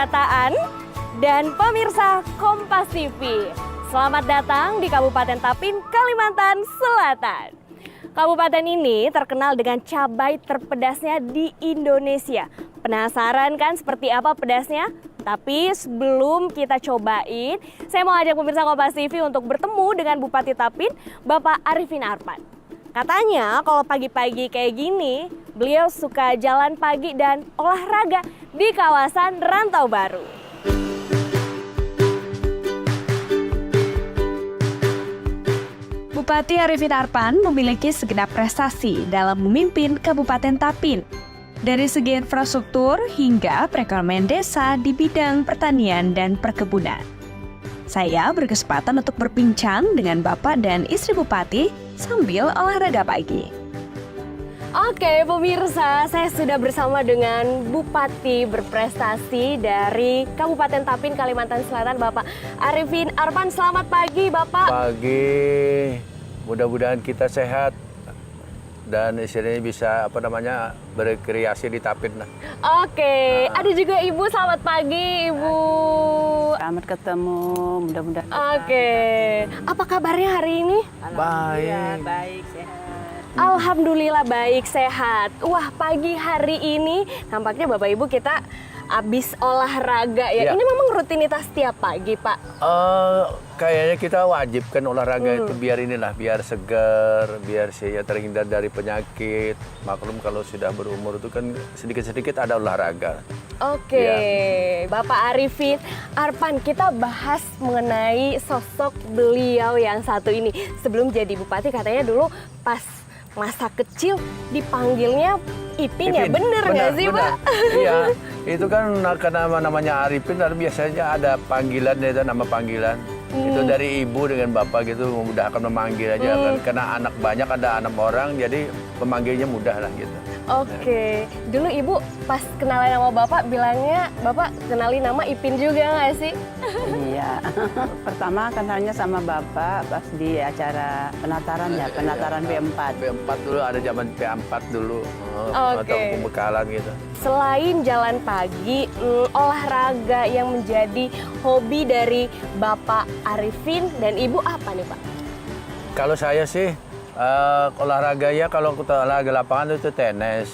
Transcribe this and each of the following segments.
kenyataan dan pemirsa Kompas TV. Selamat datang di Kabupaten Tapin, Kalimantan Selatan. Kabupaten ini terkenal dengan cabai terpedasnya di Indonesia. Penasaran kan seperti apa pedasnya? Tapi sebelum kita cobain, saya mau ajak pemirsa Kompas TV untuk bertemu dengan Bupati Tapin, Bapak Arifin Arpan. Katanya kalau pagi-pagi kayak gini, beliau suka jalan pagi dan olahraga di kawasan Rantau Baru. Bupati Arifin Arpan memiliki segenap prestasi dalam memimpin Kabupaten Tapin. Dari segi infrastruktur hingga perekonomian desa di bidang pertanian dan perkebunan. Saya berkesempatan untuk berbincang dengan Bapak dan istri Bupati sambil olahraga pagi. Oke pemirsa, saya sudah bersama dengan Bupati berprestasi dari Kabupaten Tapin, Kalimantan Selatan, Bapak Arifin Arpan. Selamat pagi Bapak. Pagi, mudah-mudahan kita sehat dan istilahnya bisa berkreasi di Tapin. Oke, ada juga Ibu, selamat pagi Ibu. Selamat ketemu, mudah-mudahan. Oke, apa kabarnya hari ini? Baik. Baik, sehat. Alhamdulillah baik, sehat. Wah, pagi hari ini tampaknya Bapak Ibu kita habis olahraga ya. Iya. Ini memang rutinitas tiap pagi, Pak. Kayaknya kita wajib kan olahraga itu biar segar, biar saya terhindar dari penyakit. Maklum kalau sudah berumur itu kan sedikit-sedikit ada olahraga. Oke, Iya. Bapak Arifin Arpan, kita bahas mengenai sosok beliau yang satu ini. Sebelum jadi bupati katanya dulu pas masa kecil dipanggilnya Ipin ya, bener nggak sih Pak? Iya, itu kan karena namanya Arifin, biasanya ada panggilan, itu nama panggilan. Itu dari ibu dengan bapak gitu, memudahkan memanggil aja kan. Karena anak banyak, ada 6 orang, jadi memanggilnya mudah lah gitu. Oke, dulu Ibu pas kenalan nama Bapak bilangnya Bapak kenalin nama Ipin juga nggak sih? Iya, pertama kenalnya sama Bapak pas di acara penataran ya, penataran P4. P4 dulu, ada zaman P4 dulu, Oke. atau pembekalan gitu. Selain jalan pagi, olahraga yang menjadi hobi dari Bapak Arifin dan Ibu apa nih Pak? Kalau saya sih, olahraga ya, kalau kita olahraga lapangan itu tenis.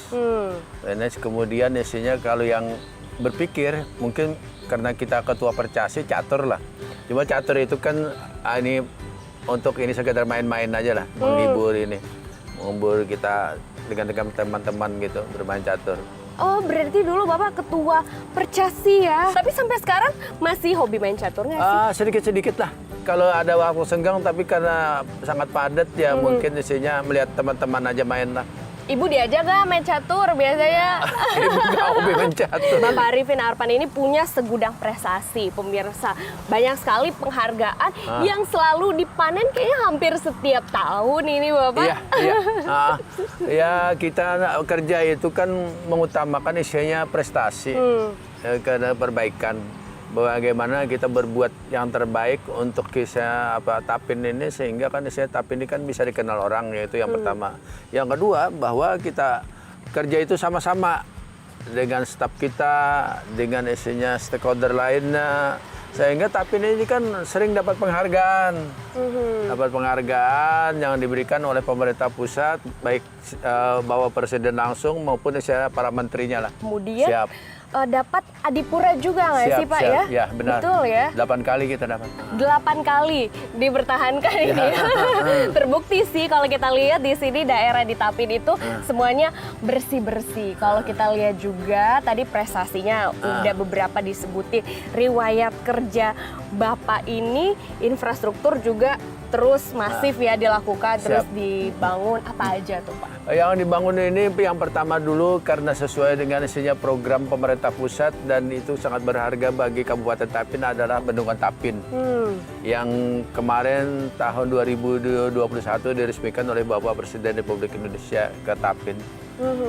Tenis, kemudian isinya kalau yang berpikir, mungkin karena kita ketua percasi, catur lah. Cuma catur itu kan ini untuk ini sekedar main-main aja lah, menghibur ini. Menghibur kita dengan teman-teman gitu, bermain catur. Oh, berarti dulu Bapak ketua percasi ya? Tapi sampai sekarang masih hobi main catur nggak sih? Sedikit-sedikit lah. Kalau ada waktu senggang, tapi karena sangat padat ya mungkin isinya melihat teman-teman aja main lah. Ibu diajak nggak main catur biasanya? Ibu nggak hobi main catur. Bapak Arifin Arpan ini punya segudang prestasi, pemirsa. Banyak sekali penghargaan yang selalu dipanen kayaknya hampir setiap tahun ini Bapak. Iya. Ya kita kerja itu kan mengutamakan isinya prestasi, karena perbaikan. Bagaimana kita berbuat yang terbaik untuk kisah Tapin ini, sehingga kan kisah Tapin ini kan bisa dikenal orang, yaitu yang pertama. Yang kedua, bahwa kita kerja itu sama-sama dengan staf kita, dengan isinya stakeholder lainnya, sehingga Tapin ini kan sering dapat penghargaan. Dapat penghargaan yang diberikan oleh pemerintah pusat, baik Bapak Presiden langsung maupun para menterinya lah. Kemudian Siap. Dapat Adipura juga nggak sih Pak siap. ya? Ya, benar. Betul ya? 8 kali kita dapat. 8 kali dipertahankan ini. Terbukti sih kalau kita lihat di sini daerah di Tapin itu semuanya bersih-bersih. Kalau kita lihat juga tadi prestasinya udah beberapa disebutin. Riwayat kerja Bapak ini infrastruktur juga terus masif ya dilakukan, terus dibangun. Apa aja tuh Pak? Yang dibangun ini yang pertama dulu karena sesuai dengan isinya program pemerintah pusat, dan itu sangat berharga bagi Kabupaten Tapin adalah Bendungan Tapin. Yang kemarin tahun 2021 diresmikan oleh Bapak Presiden Republik Indonesia ke Tapin.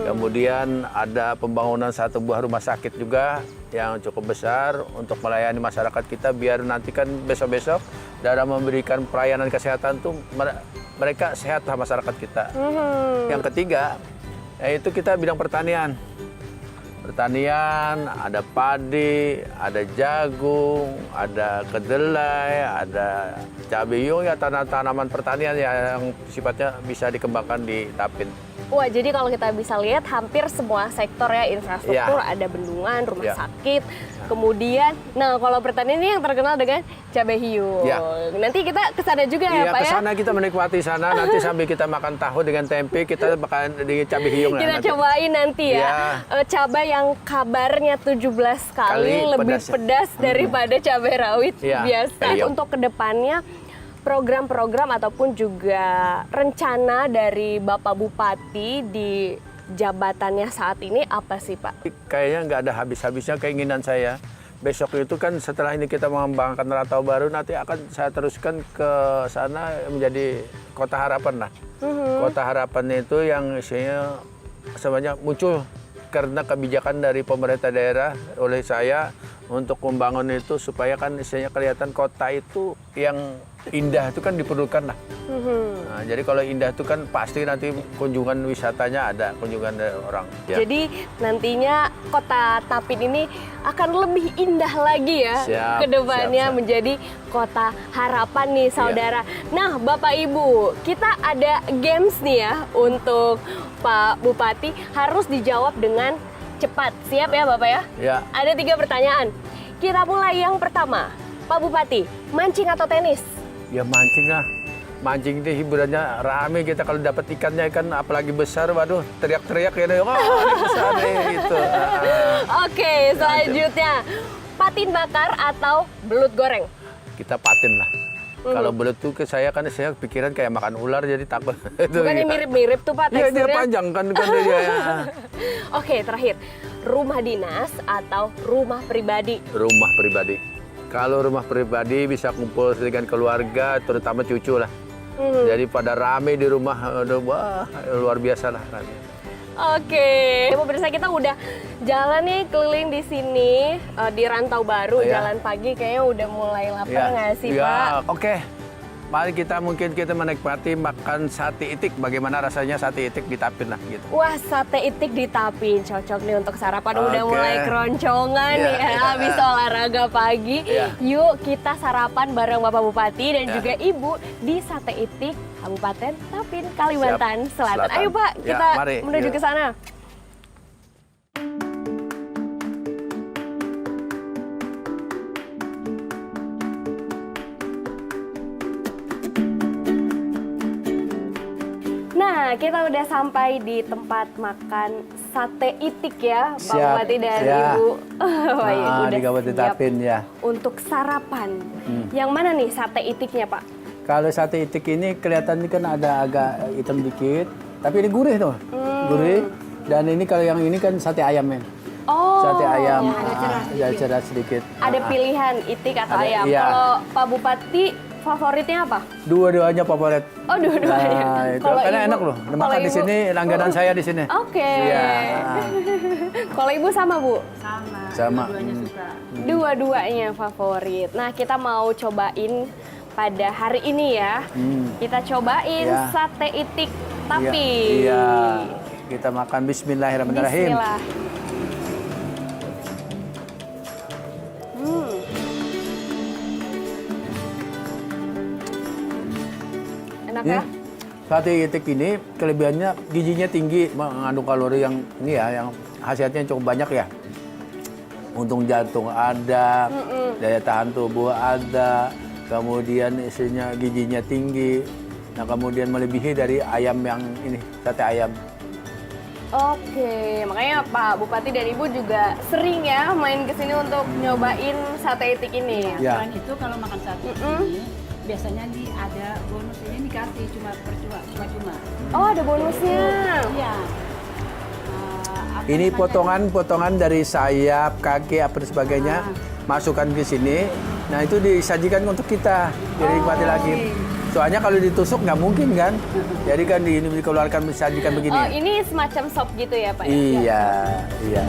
Kemudian ada pembangunan 1 buah rumah sakit juga yang cukup besar untuk melayani masyarakat kita, biar nanti kan besok-besok dalam memberikan pelayanan kesehatan tuh mereka sehat lah masyarakat kita. Yang ketiga, yaitu kita bidang pertanian. pertanian, ada padi, ada jagung, ada kedelai, ada cabai hiung, ya tanaman pertanian yang sifatnya bisa dikembangkan di Tapin. Wah, jadi kalau kita bisa lihat hampir semua sektor ya, infrastruktur, ada bendungan, rumah sakit, kemudian, nah kalau pertanian ini yang terkenal dengan cabai hiung. Ya. Nanti kita ke sana juga ya, Pak ya? Kesana kita menikmati sana, nanti sambil kita makan tahu dengan tempe, kita bakal di cabai hiung. Kita cobain nanti ya. Cabai yang kabarnya 17 kali lebih pedas daripada cabai rawit biasa. Untuk kedepannya, program-program ataupun juga rencana dari Bapak Bupati di jabatannya saat ini apa sih, Pak? Kayaknya nggak ada habis-habisnya keinginan saya. Besok itu kan setelah ini kita mengembangkan Ratau Baru, nanti akan saya teruskan ke sana menjadi Kota Harapan lah. Kota Harapan itu yang isinya sebanyak muncul karena kebijakan dari pemerintah daerah oleh saya untuk membangun itu supaya kan isinya kelihatan kota itu yang indah itu kan diperlukan lah. Nah, jadi kalau indah itu kan pasti nanti kunjungan wisatanya ada, kunjungan dari orang. Ya. Jadi nantinya kota Tapin ini akan lebih indah lagi ya ke depannya menjadi Kota Harapan nih saudara. Nah Bapak Ibu, kita ada games nih ya untuk Pak Bupati, harus dijawab dengan cepat. Siap ya Bapak ya? Ya. Ada 3 pertanyaan. Kita mulai yang pertama. Pak Bupati, mancing atau tenis? Ya mancing lah. Mancing itu hiburannya rame kita kalau dapat ikannya, ikan apalagi besar, waduh teriak-teriak ya, oh ini besar nih gitu. Oke, selanjutnya patin bakar atau belut goreng? Kita patin lah. Kalau belut tuh ke saya kan saya pikiran kayak makan ular jadi takut. Bukan mirip-mirip tuh Pak teksturnya? Iya dia panjang kan dia. Oke, terakhir. Rumah dinas atau rumah pribadi? Rumah pribadi. Kalau rumah pribadi bisa kumpul dengan keluarga, terutama cucu lah. Jadi pada rame di rumah, wah luar biasa lah. Oke, pemirsa kita udah jalan nih keliling di sini di Rantau Baru, jalan pagi kayaknya udah mulai lapar nggak sih Pak? Oke. Mari kita menikmati makan sate itik. Bagaimana rasanya sate itik di Tapin lah gitu. Wah, sate itik di Tapin cocok nih untuk sarapan. Udah mulai keroncongan nih ya, habis olahraga pagi. Yuk kita sarapan bareng Bapak Bupati dan juga Ibu di Sate Itik Kabupaten Tapin, Kalimantan Selatan. Ayo Pak, kita menuju ke sana. Nah, kita udah sampai di tempat makan sate itik ya, Pak Bupati dan Ibu. Di Kabupaten Tapin ya. Untuk sarapan, yang mana nih sate itiknya Pak? Kalau sate itik ini kelihatan kan ada agak hitam dikit, tapi ini gurih tuh, gurih. Dan ini kalau yang ini kan sate ayam ya. Oh, sate ayam, ya, cerah sedikit. Ada pilihan itik atau ayam. Kalau Pak Bupati favoritnya apa? Dua-duanya favorit. Oh, dua-duanya. Nah, itu karena enak loh. Makan di sini, langganan saya di sini. Oke. Iya. Kalau Ibu sama Bu? Sama. Dua-duanya suka. Dua-duanya favorit. Nah, kita mau cobain pada hari ini ya. Kita cobain sate itik Tapin. Iya. Kita makan bismillahirrahmanirrahim. Bismillah. Enak ya? Sate itik ini kelebihannya gizinya tinggi, mengandung kalori yang ini ya, yang khasiatnya cukup banyak ya. Untung jantung ada, daya tahan tubuh ada, kemudian isinya gizinya tinggi. Nah, kemudian melebihi dari ayam yang ini, sate ayam. Oke, makanya Pak Bupati dan Ibu juga sering ya main ke sini untuk nyobain sate itik ini. Ya. Selain itu kalau makan sate ini biasanya ada bonus, ini dikasih cuma cuma. Oh, ada bonusnya. Iya. Ini potongan-potongan dari sayap, kaki, apa dan sebagainya, masukkan ke sini. Nah, itu disajikan untuk kita, dinikmati lagi. Soalnya kalau ditusuk nggak mungkin kan, jadi kan ini dikeluarkan disajikan begini. Oh, ini semacam sop gitu ya Pak? Iya, iya.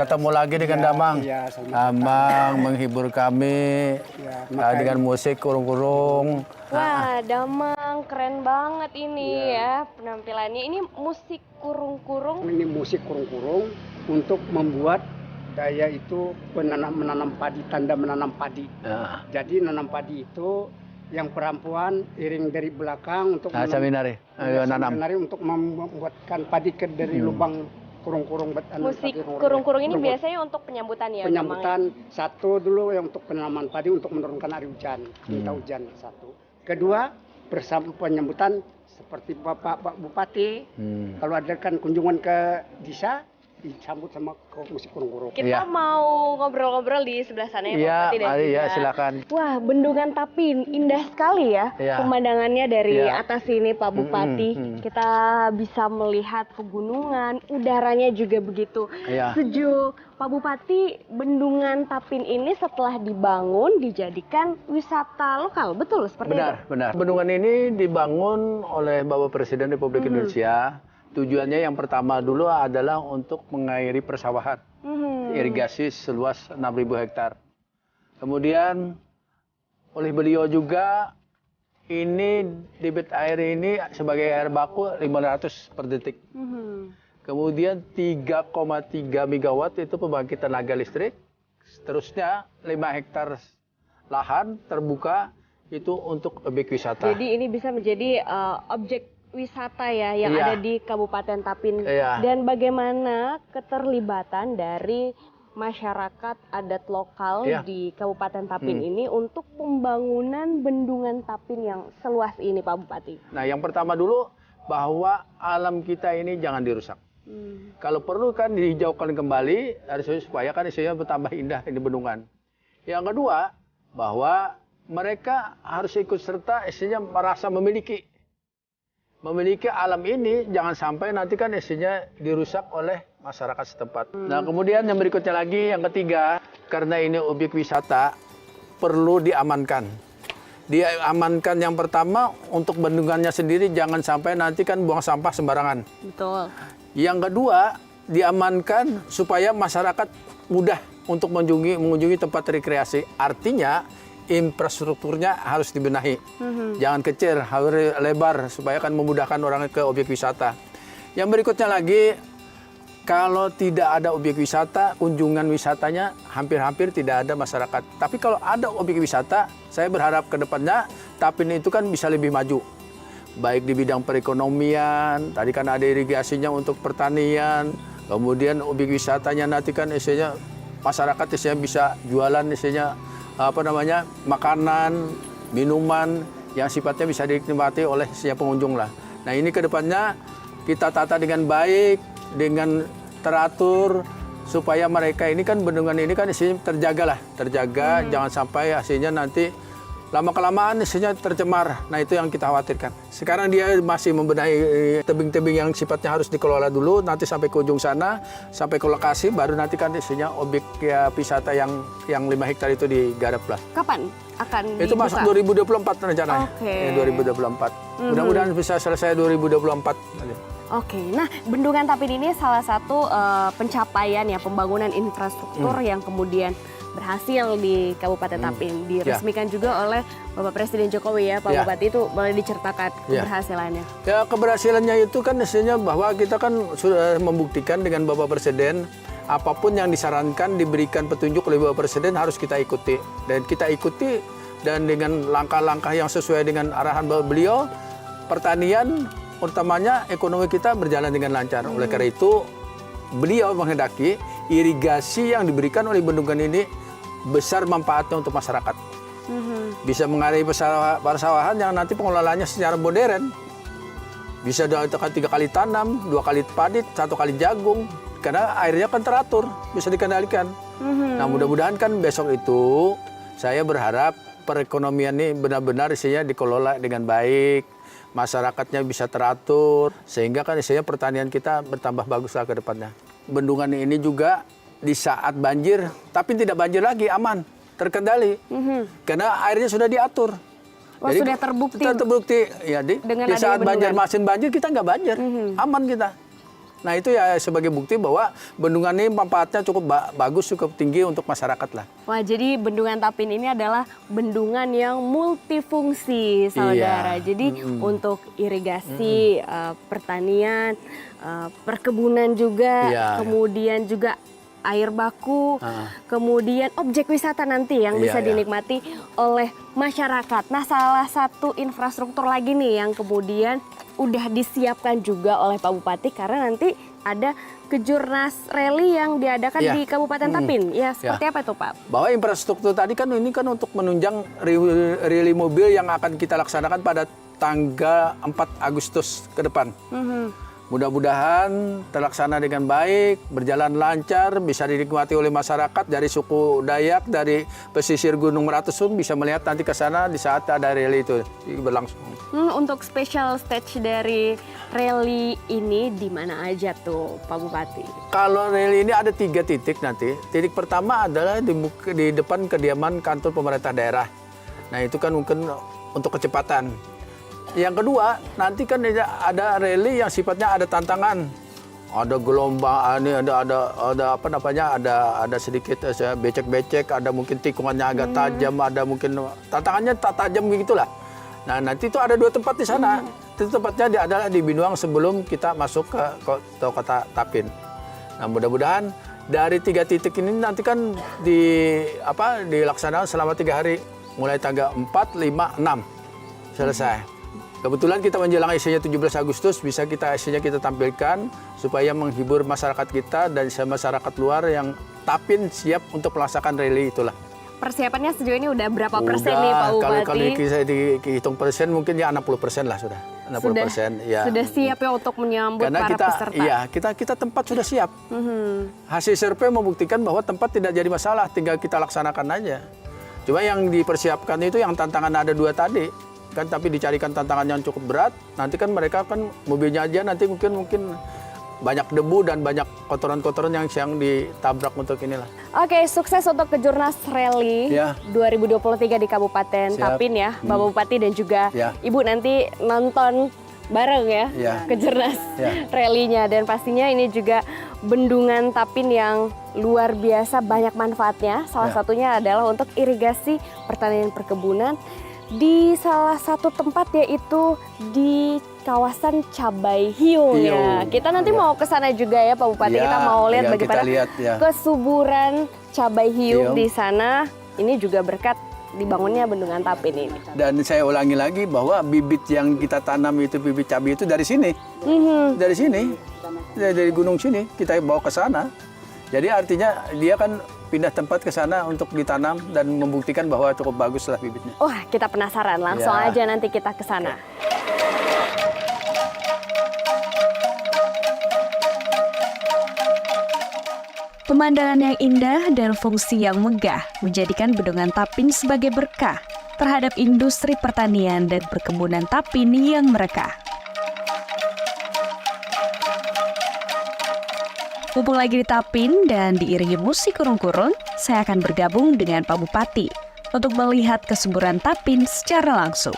ketemu lagi dengan Damang. Iya, selamat Damang menghibur kami Ya, dengan musik kurung-kurung. Wah, Damang keren banget ini ya penampilannya. Ini musik kurung-kurung. ini musik kurung-kurung untuk membuat daya itu menanam padi, tanda menanam padi. Ya. Jadi nanam padi itu yang perempuan iring dari belakang untuk Nah, seminari, nanam. menari untuk membuatkan padi dari lubang kurung-kurung. Musik kurung-kurung ini biasanya untuk penyambutan ya, Damang ya? penyambutan satu dulu yang untuk penanaman padi untuk menurunkan air hujan, minta hujan satu. Kedua, bersama penyambutan seperti Bapak Bupati, kalau ada kan kunjungan ke desa, disambut sama musik kurung-kurung. Kita Iya. mau ngobrol-ngobrol di sebelah sana ya, Pak Iya, Bupati dan mari ya, juga- silakan. Wah, Bendungan Tapin indah sekali ya Iya. pemandangannya dari Iya. atas ini, Pak Bupati. Kita bisa melihat pegunungan, udaranya juga begitu Iya. sejuk. Pak Bupati, Bendungan Tapin ini setelah dibangun dijadikan wisata lokal, betul seperti itu? Benar. Bendungan ini dibangun oleh Bapak Presiden Republik Indonesia. Tujuannya yang pertama dulu adalah untuk mengairi persawahan, irigasi seluas 6.000 hektar. Kemudian oleh beliau juga ini debit air ini sebagai air baku 500 per detik. Kemudian 3,3 megawatt itu pembangkit tenaga listrik. Seterusnya 5 hektar lahan terbuka itu untuk objek wisata. Jadi ini bisa menjadi objek wisata ya yang Iya. ada di Kabupaten Tapin. Iya. Dan bagaimana keterlibatan dari masyarakat adat lokal Iya. di Kabupaten Tapin ini untuk pembangunan Bendungan Tapin yang seluas ini, Pak Bupati? Nah, yang pertama dulu bahwa alam kita ini jangan dirusak. Kalau perlu kan dihijaukan kembali supaya kan isinya bertambah indah ini bendungan. Yang kedua bahwa mereka harus ikut serta isinya merasa memiliki alam ini, jangan sampai nanti kan isinya dirusak oleh masyarakat setempat. Nah, kemudian yang berikutnya lagi, yang ketiga, karena ini objek wisata perlu diamankan. Diamankan yang pertama untuk bendungannya sendiri jangan sampai nanti kan buang sampah sembarangan. Betul. Yang kedua, diamankan supaya masyarakat mudah untuk mengunjungi tempat rekreasi. Artinya infrastrukturnya harus dibenahi. Jangan kecil, harus lebar supaya akan memudahkan orang ke objek wisata. Yang berikutnya lagi, kalau tidak ada objek wisata, kunjungan wisatanya hampir-hampir tidak ada masyarakat. Tapi kalau ada objek wisata, saya berharap ke depannya Tapin itu kan bisa lebih maju. Baik di bidang perekonomian, tadi kan ada irigasinya untuk pertanian, kemudian objek wisatanya nanti kan isinya masyarakat isinya bisa jualan isinya makanan, minuman yang sifatnya bisa dinikmati oleh setiap pengunjung lah. Nah, ini ke depannya kita tata dengan baik, dengan teratur supaya mereka ini kan bendungan ini kan isinya terjaga, jangan sampai hasilnya nanti lama-kelamaan isinya tercemar. Nah, itu yang kita khawatirkan. Sekarang dia masih membenahi tebing-tebing yang sifatnya harus dikelola dulu, nanti sampai ke ujung sana, sampai ke lokasi, baru nanti kan isinya objek wisata yang 5 hektar itu digarap lah. Kapan akan Itu dibuka? masuk 2024 rencananya. Oke. 2024. Mudah-mudahan bisa selesai 2024. Oke, nah Bendungan Tapin ini salah satu pencapaian ya pembangunan infrastruktur yang kemudian berhasil di Kabupaten Tapin. Diresmikan juga oleh Bapak Presiden Jokowi ya, Pak Ya. Bupati, itu boleh diceritakan Ya. keberhasilannya. Ya, keberhasilannya itu kan isinya bahwa kita kan sudah membuktikan dengan Bapak Presiden apapun yang disarankan diberikan petunjuk oleh Bapak Presiden harus kita ikuti. Dan kita ikuti dan dengan langkah-langkah yang sesuai dengan arahan beliau, pertanian utamanya ekonomi kita berjalan dengan lancar. Oleh karena itu beliau menghendaki irigasi yang diberikan oleh bendungan ini besar manfaatnya untuk masyarakat. Bisa mengairi persawahan yang nanti pengelolaannya secara modern. Bisa 3 kali tanam, 2 kali padi, 1 kali jagung. Karena airnya kan teratur, bisa dikendalikan. Nah, mudah-mudahan kan besok itu saya berharap perekonomian ini benar-benar isinya dikelola dengan baik. Masyarakatnya bisa teratur, sehingga kan isinya pertanian kita bertambah baguslah ke depannya. Bendungan ini juga di saat banjir, tapi tidak banjir lagi, aman, terkendali. Karena airnya sudah diatur. Oh, sudah terbukti. Terbukti, ya, di Dengan saat adanya banjir, bendungan. masin banjir kita nggak banjir, aman kita. Nah itu ya sebagai bukti bahwa bendungan ini manfaatnya cukup bagus, cukup tinggi untuk masyarakat lah. Wah, jadi Bendungan Tapin ini adalah bendungan yang multifungsi, saudara. Iya. Jadi untuk irigasi, pertanian, perkebunan juga, Iya. kemudian juga air baku, kemudian objek wisata nanti yang bisa Iya, iya. dinikmati oleh masyarakat. Nah, salah satu infrastruktur lagi nih yang kemudian udah disiapkan juga oleh Pak Bupati karena nanti ada Kejurnas Rally yang diadakan Iya. di Kabupaten Tapin. Ya, seperti apa itu, Pak? Bahwa infrastruktur tadi kan ini kan untuk menunjang rally mobil yang akan kita laksanakan pada tanggal 4 Agustus ke depan. Mudah-mudahan terlaksana dengan baik, berjalan lancar, bisa dinikmati oleh masyarakat dari suku Dayak, dari pesisir Gunung Meratus pun bisa melihat nanti ke sana di saat ada rally itu berlangsung. Untuk special stage dari rally ini di mana aja tuh, Pak Bupati? Kalau rally ini ada 3 titik nanti. Titik pertama adalah di depan kediaman kantor pemerintah daerah. Nah itu kan mungkin untuk kecepatan. Yang kedua, nanti kan ada rally yang sifatnya ada tantangan. Ada gelombang, ini ada apa namanya? Ada sedikit becek-becek, ada mungkin tikungannya agak tajam, ada mungkin tantangannya tak tajam begitulah. Nah, nanti itu ada 2 tempat di sana. Itu tempatnya adalah di Binuang sebelum kita masuk ke kota Tapin. Nah, mudah-mudahan dari 3 titik ini nanti kan dilaksanakan selama 3 hari, mulai tanggal 4, 5, 6 selesai. Kebetulan kita menjelang isinya 17 Agustus, bisa isinya kita tampilkan supaya menghibur masyarakat kita dan masyarakat luar yang Tapin siap untuk melaksanakan rally itulah. Persiapannya sejauh ini udah berapa persen nih, Pak Bupati? Kalau bisa dihitung persen mungkin ya 60% lah sudah. 60%, ya. Sudah siap ya untuk menyambut Karena para peserta? Iya, kita tempat sudah siap. Hasil survei membuktikan bahwa tempat tidak jadi masalah, tinggal kita laksanakan aja. Cuma yang dipersiapkan itu yang tantangan ada 2 tadi. Kan tapi dicarikan tantangan yang cukup berat, nanti kan mereka kan mobilnya aja nanti mungkin banyak debu dan banyak kotoran-kotoran yang ditabrak untuk inilah. Oke, sukses untuk Kejurnas Rally Ya. 2023 di Kabupaten Siap. Tapin ya, Bapak Bupati dan juga Ya. Ibu nanti nonton bareng ya, Ya. Kejurnas Ya. Rally-nya. Dan pastinya ini juga Bendungan Tapin yang luar biasa banyak manfaatnya. Salah Ya. satunya adalah untuk irigasi pertanian perkebunan di salah satu tempat yaitu di kawasan Cabai Hiung ya. Hiung. Kita nanti Ya. mau ke sana juga ya Pak Bupati. Ya, Kita mau lihat ya, bagaimana kita lihat, ya. kesuburan Cabai Hiung Hiung. di sana. Ini juga berkat dibangunnya Bendungan Tapin ini. Dan saya ulangi lagi bahwa bibit yang kita tanam itu bibit cabai itu dari sini. Dari sini. Dari gunung sini kita bawa ke sana. Jadi artinya dia kan pindah tempat ke sana untuk ditanam dan membuktikan bahwa cukup baguslah bibitnya. Wah, kita penasaran. Langsung Ya. aja nanti kita ke sana. Pemandangan yang indah dan fungsi yang megah menjadikan Bendungan Tapin sebagai berkah terhadap industri pertanian dan perkebunan Tapin yang merekah. Mumpung lagi di Tapin dan diiringi musik kurung-kurung, saya akan bergabung dengan Pak Bupati untuk melihat kesuburan Tapin secara langsung.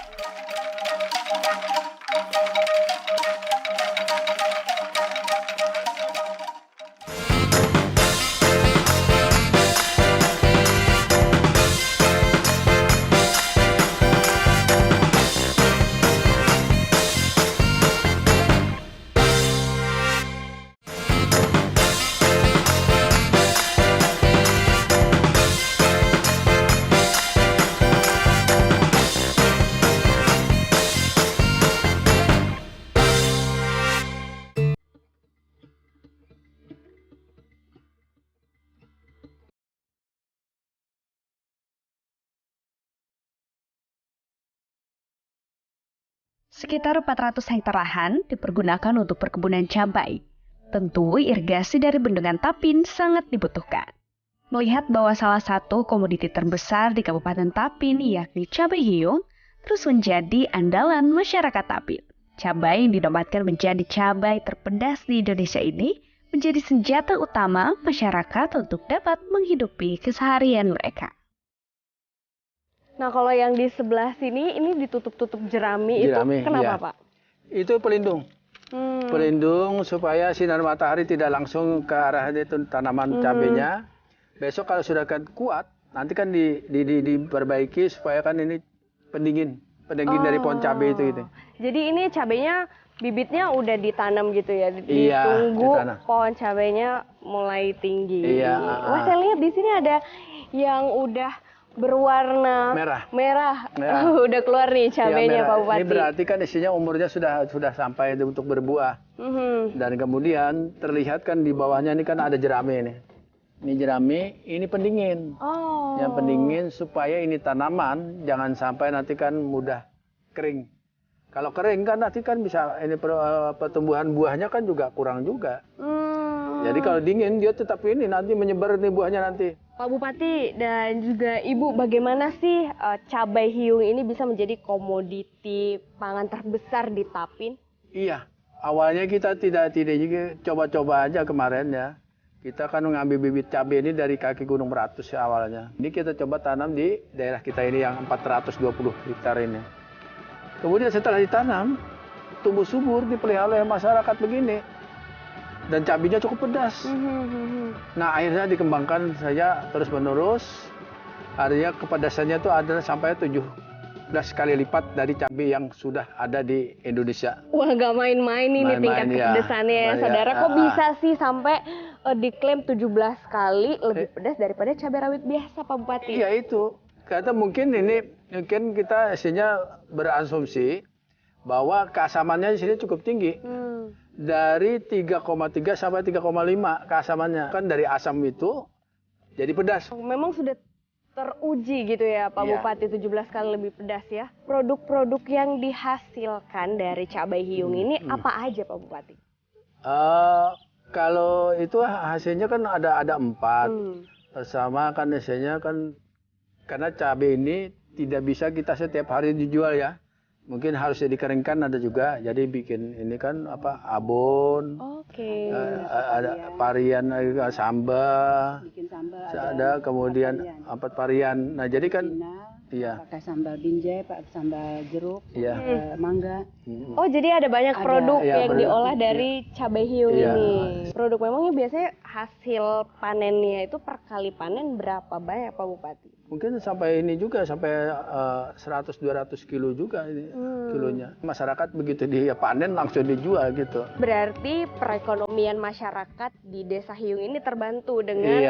Sekitar 400 hektar lahan dipergunakan untuk perkebunan cabai. Tentu irigasi dari Bendungan Tapin sangat dibutuhkan. Melihat bahwa salah satu komoditi terbesar di Kabupaten Tapin yakni cabai hiung, terus menjadi andalan masyarakat Tapin. Cabai yang dinobatkan menjadi cabai terpedas di Indonesia ini menjadi senjata utama masyarakat untuk dapat menghidupi keseharian mereka. Nah, kalau yang di sebelah sini ini ditutup-tutup jerami, Jerami, itu kenapa, iya. Pak? Itu pelindung. Pelindung supaya sinar matahari tidak langsung ke arah itu tanaman cabenya. Besok kalau sudah kan kuat, nanti kan diperbaiki supaya kan ini pendingin dari pohon cabai itu gitu. Jadi ini cabenya bibitnya udah ditanam gitu ya, Iya, ditunggu ditanam. pohon cabenya mulai tinggi. Iya, Wah, saya lihat di sini ada yang udah berwarna merah. Udah keluar nih cabenya, Pak Bupati. Ini berarti kan isinya umurnya sudah sampai untuk berbuah. Dan kemudian terlihat kan di bawahnya ini kan ada jerami ini. Ini jerami, ini pendingin. Oh. Yang pendingin supaya ini tanaman jangan sampai nanti kan mudah kering. Kalau kering kan nanti kan bisa ini pertumbuhan buahnya kan juga kurang juga. Jadi kalau dingin dia tetap ini nanti menyebar nih buahnya nanti. Pak Bupati dan juga Ibu, bagaimana sih cabai hiung ini bisa menjadi komoditi pangan terbesar di Tapin? Iya, awalnya kita tidak juga coba-coba aja kemarin ya. Kita kan mengambil bibit cabai ini dari kaki Gunung Meratus ya awalnya. Ini kita coba tanam di daerah kita ini yang 420 hektar ini. Kemudian setelah ditanam, tumbuh subur, dipelihara oleh masyarakat begini. Dan cabainya cukup pedas. Nah akhirnya dikembangkan saja terus menerus. Artinya kepedasannya itu ada sampai 17 kali lipat dari cabai yang sudah ada di Indonesia. Wah, gak main-main ini tingkat kepedasannya ya, saudara. Kok bisa sih sampai diklaim 17 kali lebih pedas daripada cabai rawit biasa, Pak Bupati? Iya itu. Karena mungkin kita isinya berasumsi bahwa keasamannya di sini cukup tinggi. Dari 3,3 sampai 3,5 keasamannya. Kan dari asam itu jadi pedas. Memang sudah teruji gitu ya Pak Bupati, 17 kali lebih pedas ya. Produk-produk yang dihasilkan dari cabai hiung ini apa aja Pak Bupati? Kalau itu hasilnya kan ada 4. Pertama kan hasilnya kan karena cabai ini tidak bisa kita setiap hari dijual ya. Mungkin harus dikeringkan ada juga. Jadi bikin ini kan abon. Oke. Ada varian sambal. Bikin sambal Ada kemudian 4 varian. Nah, jadi kan iya. pakai sambal binjai, pakai sambal jeruk, mangga. Oh, jadi ada banyak produk yang produk. diolah dari cabai hiung Iya. ini. Produk memangnya biasanya hasil panennya itu per kali panen berapa banyak Pak Bupati? Mungkin sampai ini juga sampai 100-200 kilo juga ini kilonya. Masyarakat begitu dia panen langsung dijual gitu. Berarti perekonomian masyarakat di Desa Hiung ini terbantu dengan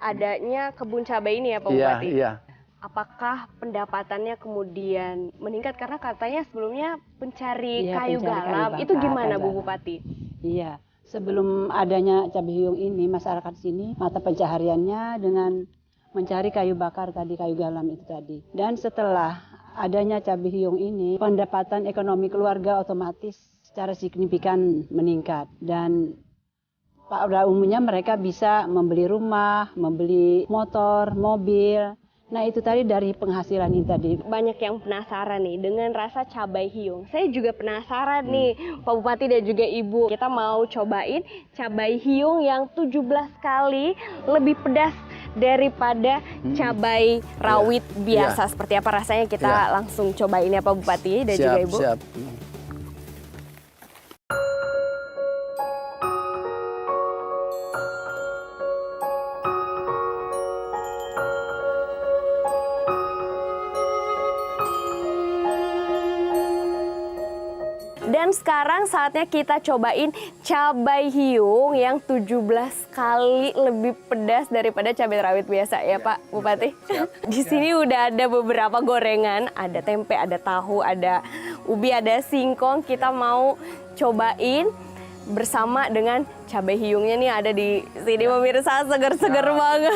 adanya kebun cabai ini ya Pak Bupati? Iya. Apakah pendapatannya kemudian meningkat karena katanya sebelumnya pencari kayu garam, itu gimana Bu Bupati? Iya, sebelum adanya cabai hiung ini masyarakat sini mata pencahariannya dengan mencari kayu bakar tadi, kayu garam itu tadi. Dan setelah adanya cabai hiung ini, pendapatan ekonomi keluarga otomatis secara signifikan meningkat. Dan pada umumnya mereka bisa membeli rumah, membeli motor, mobil. Nah itu tadi dari penghasilan ini tadi. Banyak yang penasaran nih dengan rasa cabai hiung. Saya juga penasaran nih Pak Bupati dan juga Ibu. Kita mau cobain cabai hiung yang 17 kali lebih pedas daripada cabai rawit biasa. Seperti apa rasanya kita langsung cobain ya Pak Bupati dan juga Ibu. Siap. Dan sekarang saatnya kita cobain cabai hiung yang 17 kali lebih pedas daripada cabai rawit biasa ya Pak Bupati. Di sini udah ada beberapa gorengan, ada tempe, ada tahu, ada ubi, ada singkong. Kita mau cobain bersama dengan cabai hiungnya nih ada di sini pemirsa, seger-seger banget.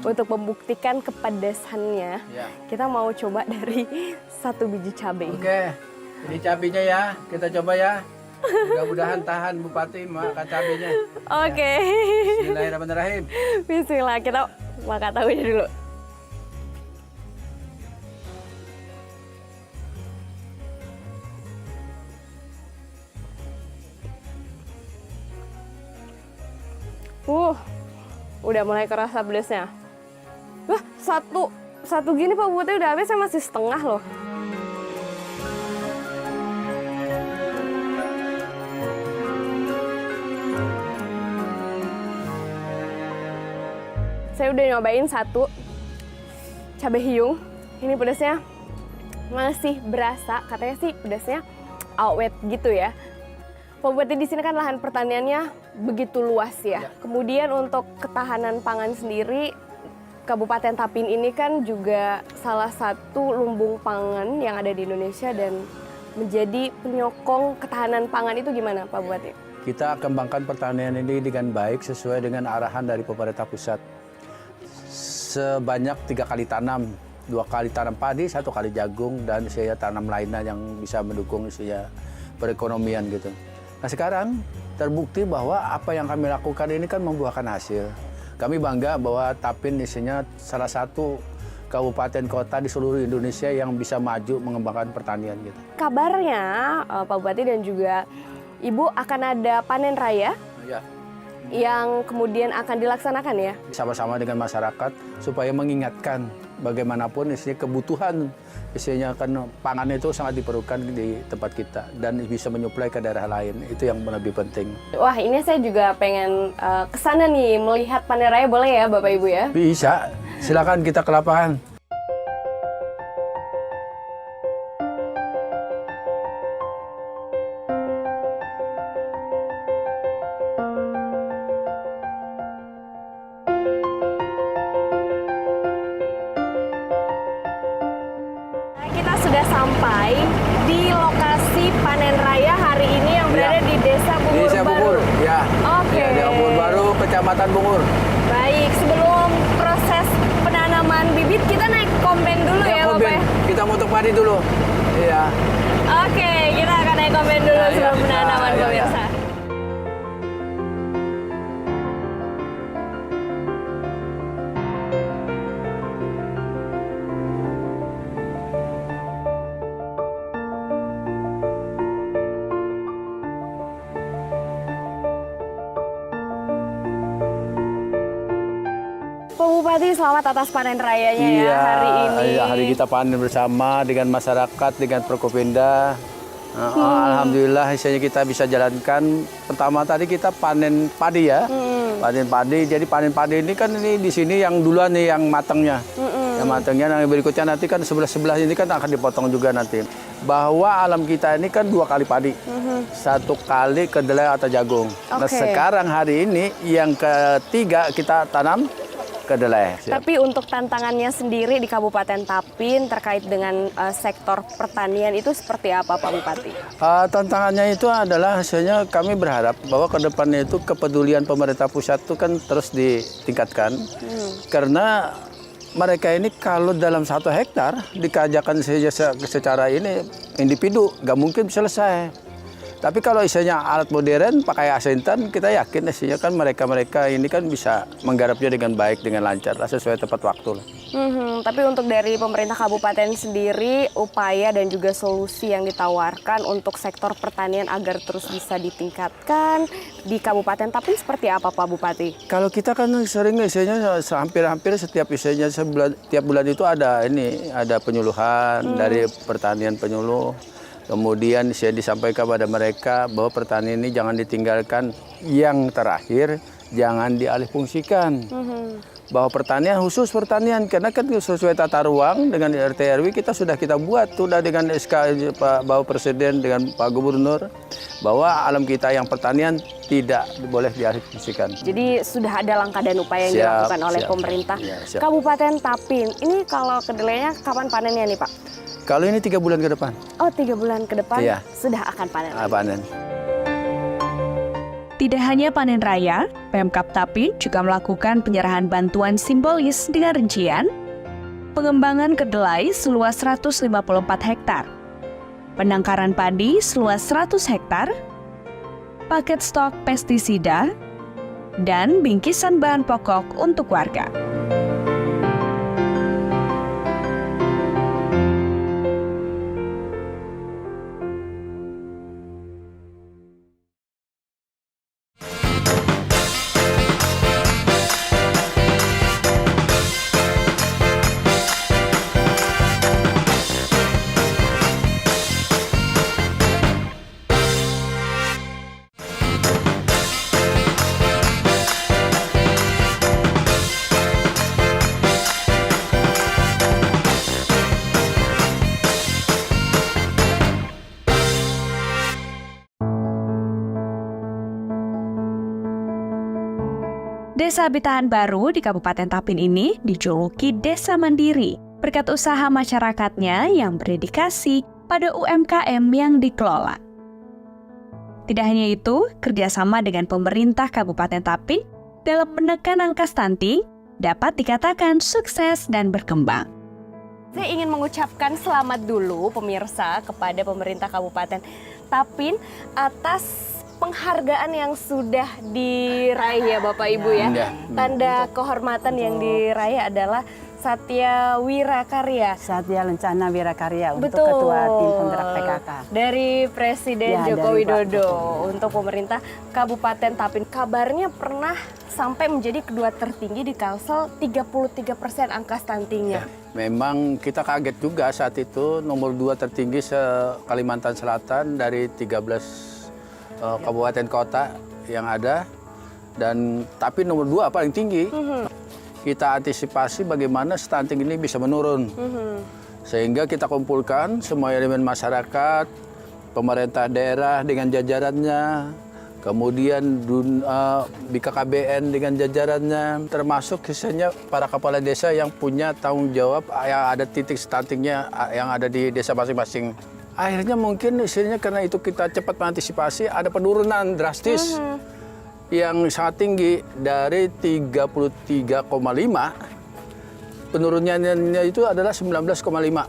Untuk membuktikan kepedasannya, kita mau coba dari 1 biji cabai. Oke. Ini cabainya ya, kita coba ya. Mudah-mudahan tahan Bupati makan cabainya. Oke. Bismillahirrahmanirrahim. Bismillah, kita makan tahunya dulu. Udah mulai kerasa pedasnya. Wah, satu gini Pak Bupati udah habis, saya masih setengah loh. Saya udah nyobain satu cabai hiung. Ini pedasnya masih berasa, katanya sih pedasnya awet gitu ya. Pak Bupati, di sini kan lahan pertaniannya begitu luas ya. Kemudian untuk ketahanan pangan sendiri, Kabupaten Tapin ini kan juga salah satu lumbung pangan yang ada di Indonesia dan menjadi penyokong ketahanan pangan itu gimana Pak Bupati? Kita kembangkan pertanian ini dengan baik sesuai dengan arahan dari pemerintah pusat. Sebanyak 3 kali tanam, 2 kali tanam padi, 1 kali jagung, dan saya tanam lainnya yang bisa mendukung saya perekonomian gitu. Nah sekarang terbukti bahwa apa yang kami lakukan ini kan membuahkan hasil. Kami bangga bahwa Tapin isinya salah satu kabupaten kota di seluruh Indonesia yang bisa maju mengembangkan pertanian gitu. Kabarnya Pak Bupati dan juga Ibu akan ada panen raya Ya. yang kemudian akan dilaksanakan ya? Sama-sama dengan masyarakat supaya mengingatkan bagaimanapun isinya kebutuhan isinya kan pangan itu sangat diperlukan di tempat kita dan bisa menyuplai ke daerah lain, itu yang lebih penting. Wah, ini saya juga pengen kesana nih melihat panen raya, boleh ya Bapak Ibu ya? Bisa, silakan kita ke lapangan. Kita sudah sampai di lokasi panen raya hari ini yang berada di Desa Bungur Desa Bungur, Baru. ya. Oke. Ya, Desa Bungur Baru, Kecamatan Bungur. Baik, sebelum proses penanaman bibit kita naik komben dulu ya Bapak ya? Kita mutuk padi dulu. Iya. Oke, kita akan naik komben dulu Ya, sebelum ya. penanaman Ya, ya, pemirsa. Pak Bupati, selamat atas panen rayanya ya hari ini. Iya, hari kita panen bersama dengan masyarakat, dengan Prokopinda. Alhamdulillah hasilnya kita bisa jalankan. Pertama tadi kita panen padi ya. Panen padi. Jadi panen padi ini kan ini di sini yang duluan nih yang matangnya. Yang matangnya, yang berikutnya nanti kan sebelah ini kan akan dipotong juga nanti. Bahwa alam kita ini kan 2 kali padi. 1 kali kedelai atau jagung. Nah Oke. sekarang hari ini yang ketiga kita tanam kedelai. Tapi untuk tantangannya sendiri di Kabupaten Tapin terkait dengan sektor pertanian itu seperti apa Pak Bupati? Tantangannya itu adalah hasilnya kami berharap bahwa ke depannya itu kepedulian pemerintah pusat itu kan terus ditingkatkan. Karena mereka ini kalau dalam 1 hektar dikajakan saja secara ini individu, nggak mungkin selesai. Tapi kalau isinya alat modern pakai asintan, kita yakin isinya kan mereka ini kan bisa menggarapnya dengan baik, dengan lancar, sesuai tepat waktu lah. Tapi untuk dari pemerintah kabupaten sendiri, upaya dan juga solusi yang ditawarkan untuk sektor pertanian agar terus bisa ditingkatkan di Kabupaten Tapin seperti apa Pak Bupati? Kalau kita kan sering isinya hampir-hampir setiap isinya tiap bulan itu ada penyuluhan dari pertanian penyuluh. Kemudian saya disampaikan kepada mereka bahwa pertanian ini jangan ditinggalkan. Yang terakhir, jangan dialihfungsikan. Bahwa pertanian khusus pertanian, karena kan sesuai tata ruang dengan RT RW kita buat sudah dengan SK Pak Bapak Presiden dengan Pak Gubernur bahwa alam kita yang pertanian tidak boleh dialihfungsikan. Jadi sudah ada langkah dan upaya yang dilakukan oleh pemerintah. Ya, siap. Kabupaten Tapin, ini kalau kedelainya kapan panennya nih Pak? Kalau ini 3 bulan ke depan. Oh, 3 bulan ke depan Iya. sudah akan panen. Panen. Tidak hanya panen raya, Pemkab Tapin juga melakukan penyerahan bantuan simbolis dengan rincian pengembangan kedelai seluas 154 hektar, penangkaran padi seluas 100 hektar, paket stok pestisida, dan bingkisan bahan pokok untuk warga. Desa Bitahan Baru di Kabupaten Tapin ini dijuluki Desa Mandiri berkat usaha masyarakatnya yang berdedikasi pada UMKM yang dikelola. Tidak hanya itu, kerjasama dengan pemerintah Kabupaten Tapin dalam menekan angka stunting dapat dikatakan sukses dan berkembang. Saya ingin mengucapkan selamat dulu pemirsa kepada pemerintah Kabupaten Tapin atas penghargaan yang sudah diraih ya Bapak Ibu ya. Tanda kehormatan yang diraih adalah Satya Wirakarya. Satya Lencana Wirakarya untuk Betul. Ketua Tim Penggerak PKK. Dari Presiden Ya, Joko dari Pak Widodo Jokowi. untuk pemerintah Kabupaten Tapin. Kabarnya pernah sampai menjadi kedua tertinggi di Kalsel, 33% angka stuntingnya. Memang kita kaget juga saat itu nomor 2 tertinggi se-Kalimantan Selatan dari 13 kabupaten kota yang ada, dan tapi nomor 2 paling tinggi. Kita antisipasi bagaimana stunting ini bisa menurun. Sehingga kita kumpulkan semua elemen masyarakat, pemerintah daerah dengan jajarannya, kemudian BKKBN dengan jajarannya, termasuk misalnya para kepala desa yang punya tanggung jawab yang ada titik stuntingnya yang ada di desa masing-masing. Akhirnya mungkin istilahnya karena itu kita cepat mengantisipasi, ada penurunan drastis yang sangat tinggi dari 33,5, penurunannya itu adalah 19,5,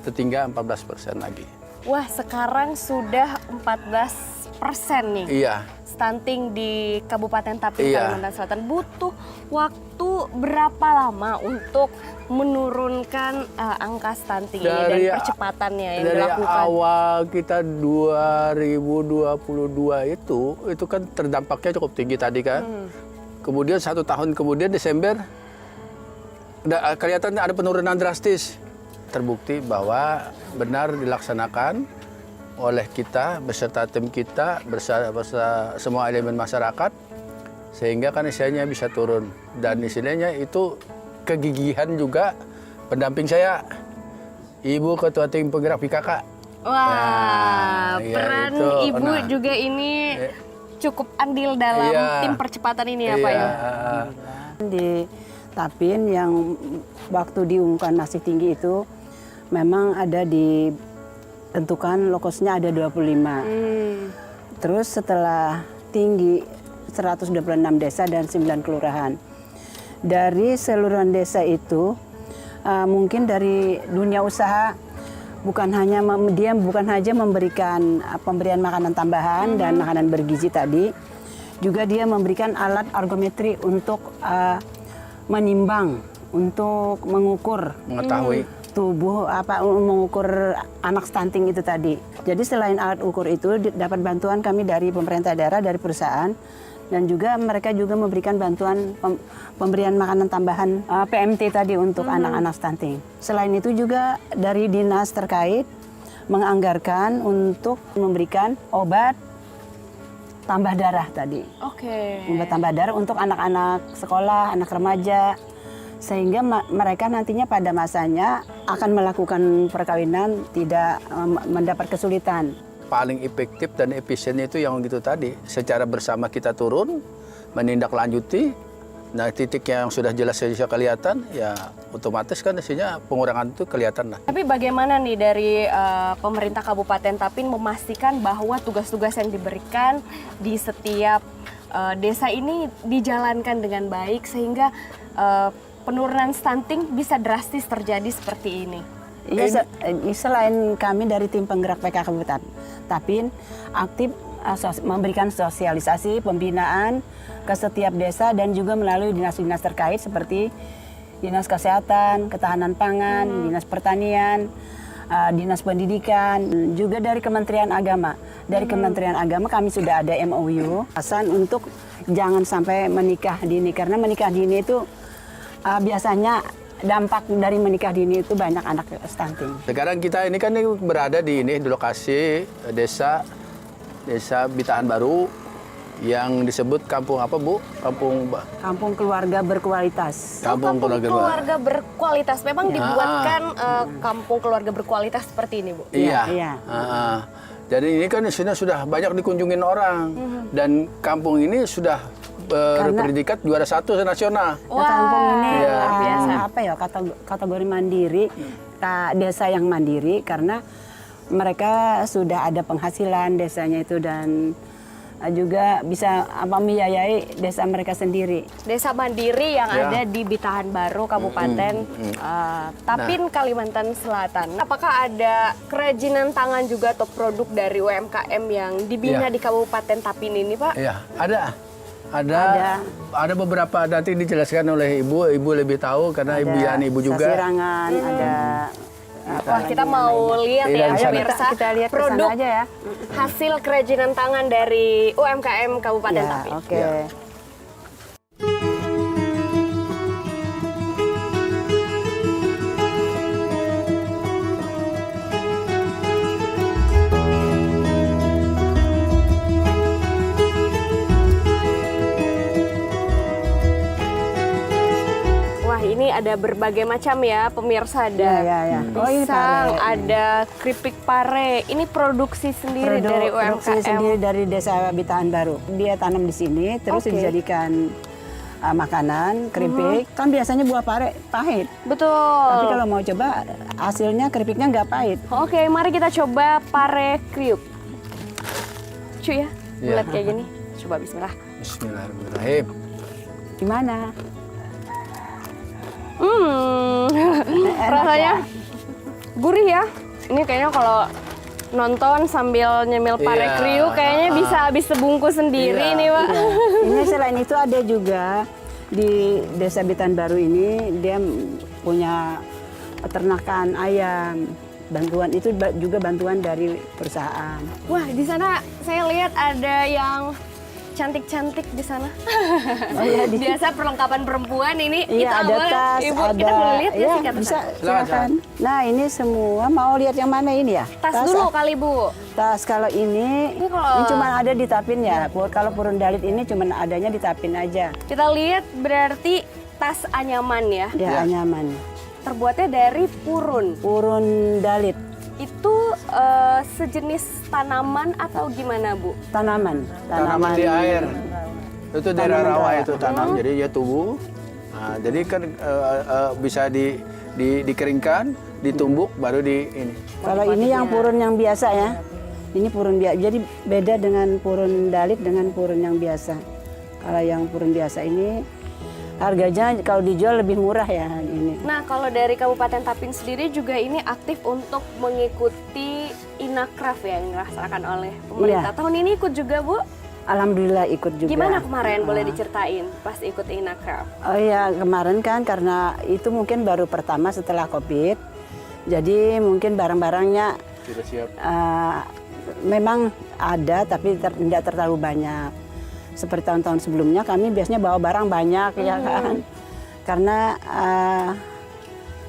tertinggal 14% lagi. Wah, sekarang sudah 14% nih. Iya. Stunting di Kabupaten Tapin, Iya. Kalimantan Selatan. Butuh waktu berapa lama untuk menurunkan angka stunting ini dan percepatannya yang dari dilakukan? Dari awal kita 2022 itu kan terdampaknya cukup tinggi tadi kan. Kemudian 1 tahun kemudian Desember kelihatan ada penurunan drastis. Terbukti bahwa benar dilaksanakan oleh kita beserta tim kita beserta semua elemen masyarakat, sehingga kan istilahnya bisa turun, dan istilahnya itu kegigihan juga pendamping saya, Ibu Ketua Tim Penggerak PKK. Wah, ya peran itu. Ibu juga ini cukup andil dalam tim percepatan ini ya Pak ya? Di Tapin yang waktu diumumkan masih tinggi itu memang ada ditentukan lokosnya ada 25. Terus setelah tinggi 126 desa dan 9 kelurahan. Dari seluruhan desa itu mungkin dari dunia usaha bukan hanya memberikan pemberian makanan tambahan dan makanan bergizi tadi, juga dia memberikan alat ergometri untuk menimbang, untuk mengukur Mengetahui. tubuh, mengukur anak stunting itu tadi. Jadi selain alat ukur itu dapat bantuan kami dari pemerintah daerah, dari perusahaan, dan juga mereka juga memberikan bantuan pemberian makanan tambahan PMT tadi untuk anak-anak stunting. Selain itu juga dari dinas terkait menganggarkan untuk memberikan obat tambah darah tadi. Oke. Obat tambah darah untuk anak-anak sekolah, anak remaja, sehingga mereka nantinya pada masanya akan melakukan perkawinan tidak mendapat kesulitan. Paling efektif dan efisien itu yang gitu tadi, secara bersama kita turun, menindaklanjuti, nah titik yang sudah jelas saja kelihatan, ya otomatis kan isinya pengurangan itu kelihatan lah. Tapi bagaimana nih dari pemerintah Kabupaten Tapin memastikan bahwa tugas-tugas yang diberikan di setiap desa ini dijalankan dengan baik sehingga penurunan stunting bisa drastis terjadi seperti ini? Iya, selain kami dari tim penggerak PKK Kabupaten Tapin aktif memberikan sosialisasi pembinaan ke setiap desa dan juga melalui dinas-dinas terkait seperti Dinas Kesehatan, Ketahanan Pangan, Dinas Pertanian, Dinas Pendidikan, juga dari Kementerian Agama. Dari Kementerian Agama kami sudah ada MOU pesan untuk jangan sampai menikah dini, karena menikah dini itu biasanya dampak dari menikah dini itu banyak anak stunting. Sekarang kita ini kan berada di lokasi desa Bitahan Baru yang disebut kampung apa Bu? Kampung keluarga berkualitas. Kampung keluarga berkualitas. Memang dibuatkan kampung keluarga berkualitas seperti ini Bu? Iya. Iya. Jadi ini kan di sini sudah banyak dikunjungin orang, dan kampung ini sudah berpredikat juara 1 nasional. Kampung ini Iya. biasa. apa ya kategori mandiri, desa yang mandiri karena mereka sudah ada penghasilan desanya itu dan juga bisa membiayai desa mereka sendiri. Desa mandiri yang Ya. ada di Bitahan Baru, Kabupaten Tapin, Kalimantan Selatan. Apakah ada kerajinan tangan juga atau produk dari UMKM yang dibina Ya. di Kabupaten Tapin ini, Pak? Iya, ada beberapa, nanti dijelaskan oleh Ibu lebih tahu karena ibu juga. Sasirangan, ada Wah, kita mau lihat Iya, ya, di sana. pemirsa, kita lihat ke produk sana aja ya. hasil kerajinan tangan dari UMKM Kabupaten Ya, Tapin. oke. Ya. Wah, ini ada berbagai macam ya, pemirsa. Ada Ya. Oh, ini pisang, pare. ada keripik pare. Ini produksi sendiri dari Produksi UMKM. sendiri dari Desa Bitahan Baru. Dia tanam di sini, terus Oke. dijadikan makanan, keripik. Kan biasanya buah pare pahit. Betul. Tapi kalau mau coba, hasilnya keripiknya nggak pahit. Oke, mari kita coba pare kriuk. Cuy ya, bulat kayak gini. Coba bismillah. Bismillahirrahmanirrahim. Gimana? Rasanya gurih ya. Ini kayaknya kalau nonton sambil nyemil pare Iya. kriuk kayaknya bisa habis sebungkus sendiri Iya. nih, Pak. Ini selain itu ada juga di Desa Bitahan Baru ini dia punya peternakan ayam. Bantuan itu juga bantuan dari perusahaan. Wah, di sana saya lihat ada yang cantik-cantik di sana. Oh iya, Biasa perlengkapan perempuan ini. Iya, kita ada boleh- tas, Ibu, ada. kita boleh lihat ya Iya, sih kata bisa, saya. silakan. Nah, ini semua mau lihat yang mana ini ya? Tas dulu kali, Bu. Tas kalau ini Ini kalau- ini cuma ada di Tapin ya. Kalau Purun Dalit ini cuma adanya di Tapin aja. Kita lihat berarti tas anyaman ya. Ya, nyaman. Terbuatnya dari purun. Purun Dalit, Itu sejenis tanaman atau gimana, Bu? tanaman. Tanaman di air. Itu daerah Tanaman rawa rawa. itu tanam, jadi dia tumbuh. Nah, jadi kan bisa dikeringkan, ditumbuk, baru di ini. Kalau ini yang purun yang biasa ya. Ini purun biasa. Jadi beda dengan purun Dalit dengan purun yang biasa. Kalau yang purun biasa ini harganya kalau dijual lebih murah ya ini. Nah, kalau dari Kabupaten Tapin sendiri juga ini aktif untuk mengikuti Inakraf ya, yang dirasakan oleh pemerintah. Iya. Tahun ini ikut juga, Bu? Alhamdulillah ikut juga. Gimana kemarin? Boleh diceritain pas ikut Inakraf? Oh ya kemarin kan karena itu mungkin baru pertama setelah Covid. Jadi mungkin barang-barangnya Sudah siap. memang ada tapi tidak terlalu banyak. Seperti tahun-tahun sebelumnya kami biasanya bawa barang banyak ya kan. Karena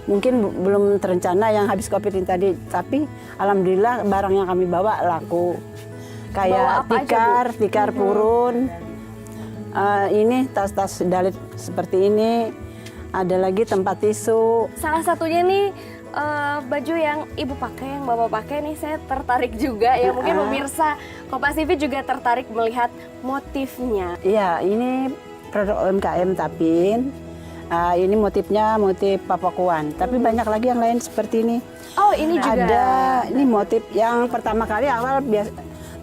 mungkin belum terencana yang habis Covid ini tadi. Tapi alhamdulillah barang yang kami bawa laku. Bawa Kayak apa aja, Bu? tikar purun. Ini tas-tas Dalit seperti ini. Ada lagi tempat tisu. Salah satunya nih baju yang Ibu pakai, yang Bapak pakai nih, saya tertarik juga ya. Mungkin pemirsa Kompas TV juga tertarik melihat motifnya. Iya, ini produk UMKM Tapin. Ini motifnya motif Papakuan. Tapi banyak lagi yang lain seperti ini. Oh, ini juga. Ada ini motif yang pertama kali awal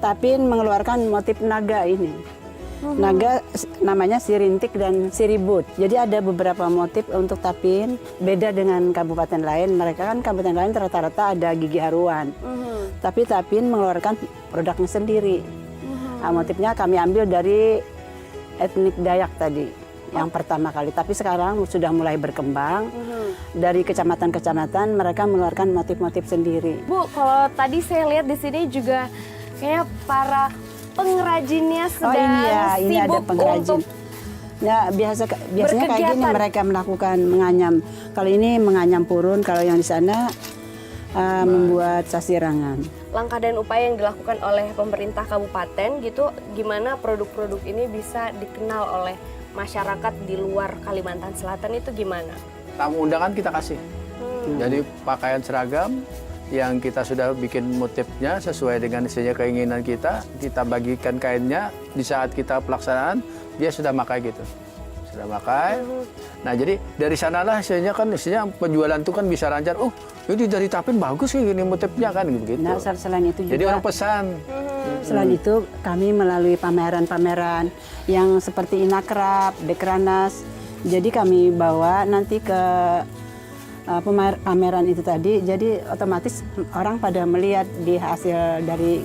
Tapin mengeluarkan motif naga ini. Naga namanya Sirintik dan Siribut. Jadi ada beberapa motif untuk Tapin. Beda dengan kabupaten lain. Mereka kan kabupaten lain rata-rata ada gigi haruan. Tapi Tapin mengeluarkan produknya sendiri. Motifnya kami ambil dari etnik Dayak tadi yang pertama kali. Tapi sekarang sudah mulai berkembang. Dari kecamatan-kecamatan mereka mengeluarkan motif-motif sendiri. Bu, kalau tadi saya lihat di sini juga kayaknya para pengrajinnya sedang ini ada sibuk pengrajin. untuk Ya biasanya kayak gini berkegiatan. mereka melakukan menganyam. Kalau ini menganyam purun, kalau yang di sana membuat sasirangan. langkah dan upaya yang dilakukan oleh pemerintah kabupaten gitu, gimana produk-produk ini bisa dikenal oleh masyarakat di luar Kalimantan Selatan itu gimana? Tamu undangan kita kasih. Jadi pakaian seragam, yang kita sudah bikin motifnya sesuai dengan isinya keinginan kita bagikan kainnya, di saat kita pelaksanaan dia sudah pakai gitu. Sudah pakai. Nah, jadi dari sanalah isinya penjualan itu kan bisa lancar. Oh, ini dari Tapin bagus sih ini motifnya kan begitu. Nah, selain itu juga Jadi orang pesan. selain itu kami melalui pameran-pameran yang seperti Inakrab, Dekranas. Jadi kami bawa nanti ke pameran itu tadi, jadi otomatis orang pada melihat di hasil dari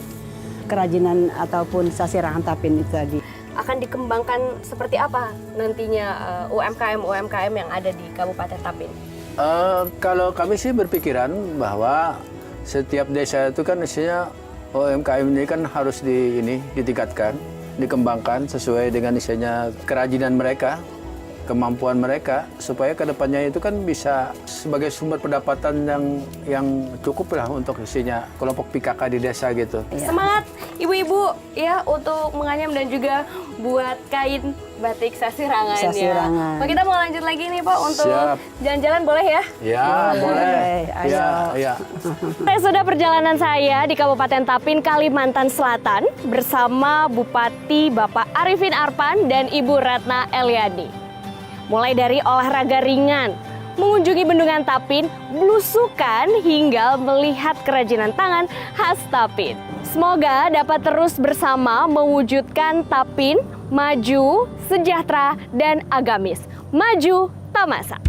kerajinan ataupun sasirangan Tapin itu tadi. Akan dikembangkan seperti apa nantinya UMKM yang ada di Kabupaten Tapin? Kalau kami sih berpikiran bahwa setiap desa itu kan isinya UMKM ini kan harus ditingkatkan, dikembangkan sesuai dengan isinya kerajinan mereka, kemampuan mereka, supaya kedepannya itu kan bisa sebagai sumber pendapatan yang cukup lah untuk isinya kelompok PKK di desa gitu. Semangat ibu-ibu ya untuk menganyam dan juga buat kain batik sasirangan ya. Sasirangan. Pak, kita mau lanjut lagi nih Pak untuk Siap. jalan-jalan boleh ya? Ya, boleh. Ayo. Ya. Sudah perjalanan saya di Kabupaten Tapin, Kalimantan Selatan bersama Bupati Bapak Arifin Arpan dan Ibu Ratna Eliani. Mulai dari olahraga ringan, mengunjungi bendungan Tapin, belusukan hingga melihat kerajinan tangan khas Tapin. Semoga dapat terus bersama mewujudkan Tapin maju, sejahtera, dan agamis. Maju Tamasa.